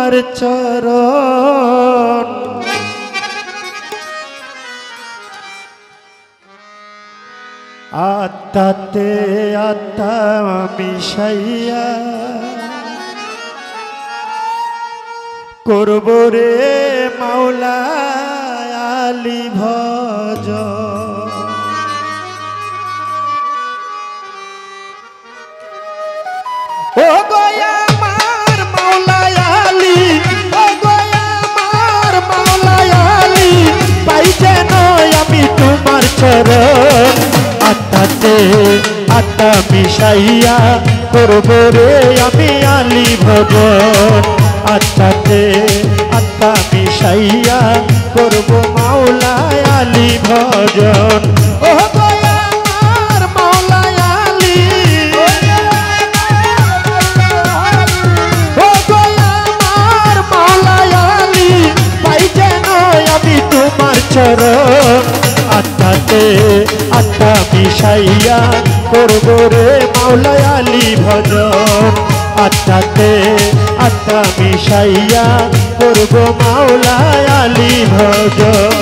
তোমার চরণ আত্মাতে আত্মা মিশাইয়া করব রে মাওলা আলী ভজন। ও গয়া আমার মাওলা আলী, ও গয়া আমার মাওলা আলী, পাই যেন আমি তোমার চরণ আত্মাতে আত্মা মিশাইয়া করব রে আমি আলী ভজন। আত্মাতে আত্মা মিশাইয়া করব মাওলা আলী ভজন। ও গয়া আমার মাওলা আলী, ও গয়া আমার মাওলা আলী, পাই যেন আমি তোমার চরণ আত্মাতে আত্মা মিশাইয়া করব রে মাওলা আলী ভজন। আত্মাতে আত্মা মিশাইয়া করব মাওলা আলী ভজন।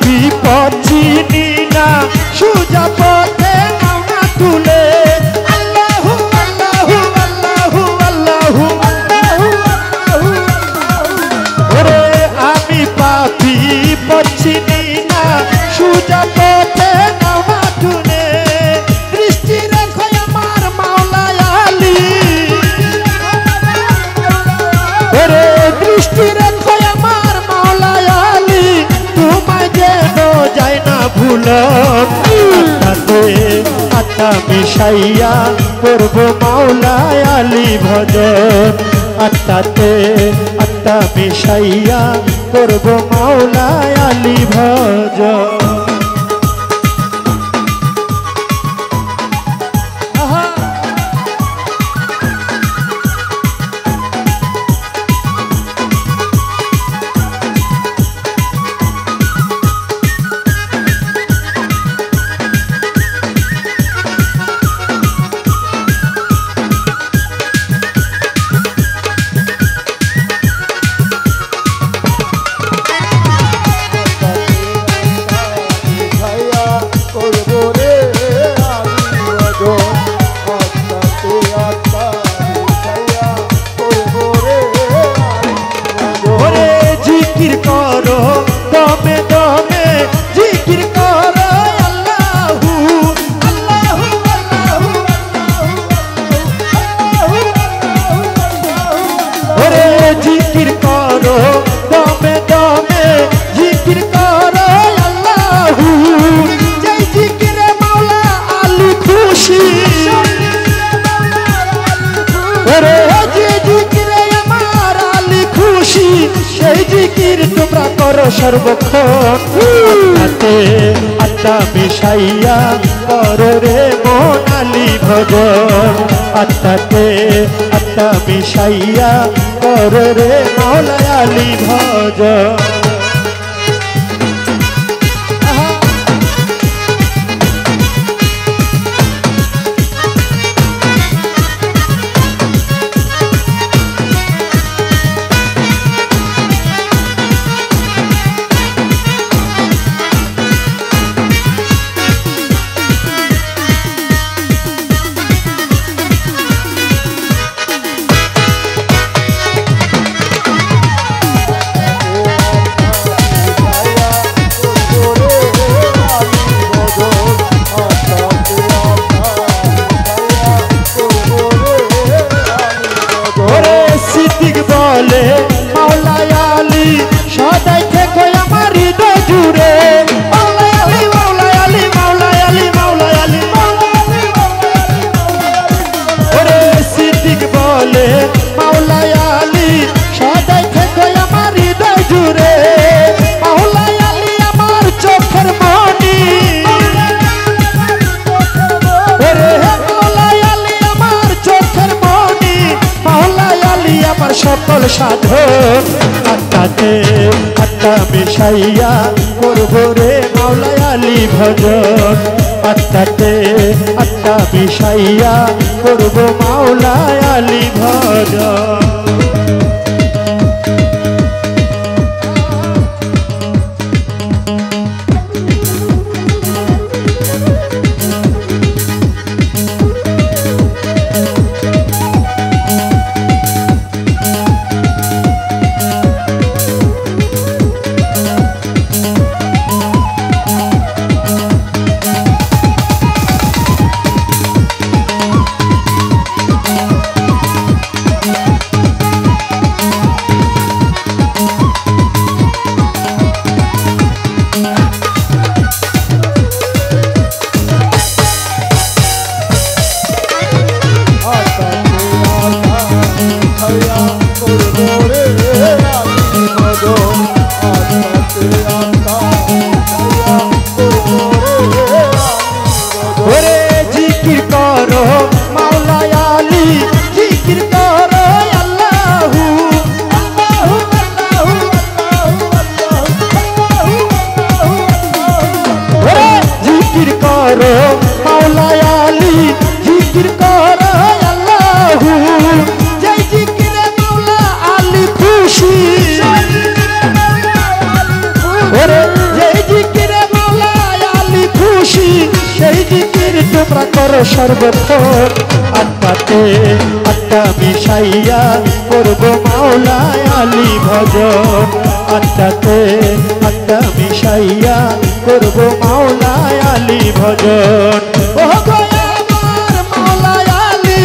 বিপদ চিনি না সুজা পথে নাও না তুলে আল্লাহু আল্লাহু আল্লাহু আল্লাহু আল্লাহু ওরে আমি পাপী পথ চিনি না সুজা পথে নাও না তুলে দৃষ্টি রেখো আমার মাওলা আলী ওরে দৃষ্টি রেখো আমার মাওলা আলী তোমায় যেন যায় না ভুলন আত্মাতে আত্মা মিশাইয়া করব মাওলা আলী ভজন আত্মাতে আত্মা মিশাইয়া করব মাওলা আলী ভজন সর্বক্ষণ আত্মাতে আত্মা মিশাইয়া কর রে মন আলী ভজন আত্মাতে আত্মা মিশাইয়া কর রে মাওলা আলী ভজন সদাই থেকে আমার হৃদয় জুড়ে মাওলা আলী সকল সাধন আত্মাতে আত্মা মিশাইয়া করব রে মাওলা আলী ভজন আত্মাতে আত্মা মিশাইয়া করব মাওলা আলী ভজন সর্বক্ষণ আত্মাতে আত্মা মিশাইয়া করব মাওলা আলী ভজন আত্মাতে আত্মা মিশাইয়া করব মাওলা আলী ভজন ও গো আমার মাওলা আলী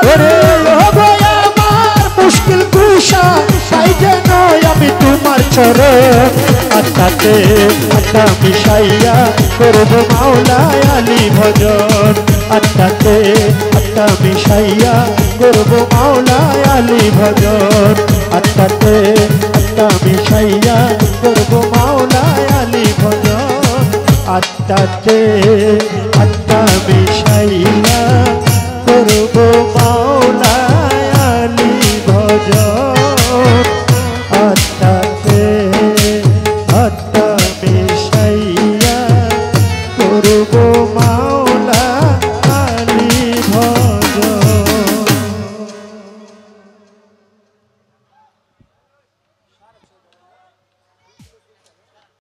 ওরে ও গো আমার মুশকিল কুশা তাই যেন আমি তোমার চরণ আত্মাতে আত্মা মিশাইয়া করব মাওলা আলী ভজন আত্মাতে আত্মা মিশাইয়া করব মাওলা আলী ভজন আত্মাতে আত্মা মিশাইয়া করব মাওলা আলী ভজন আত্মাতে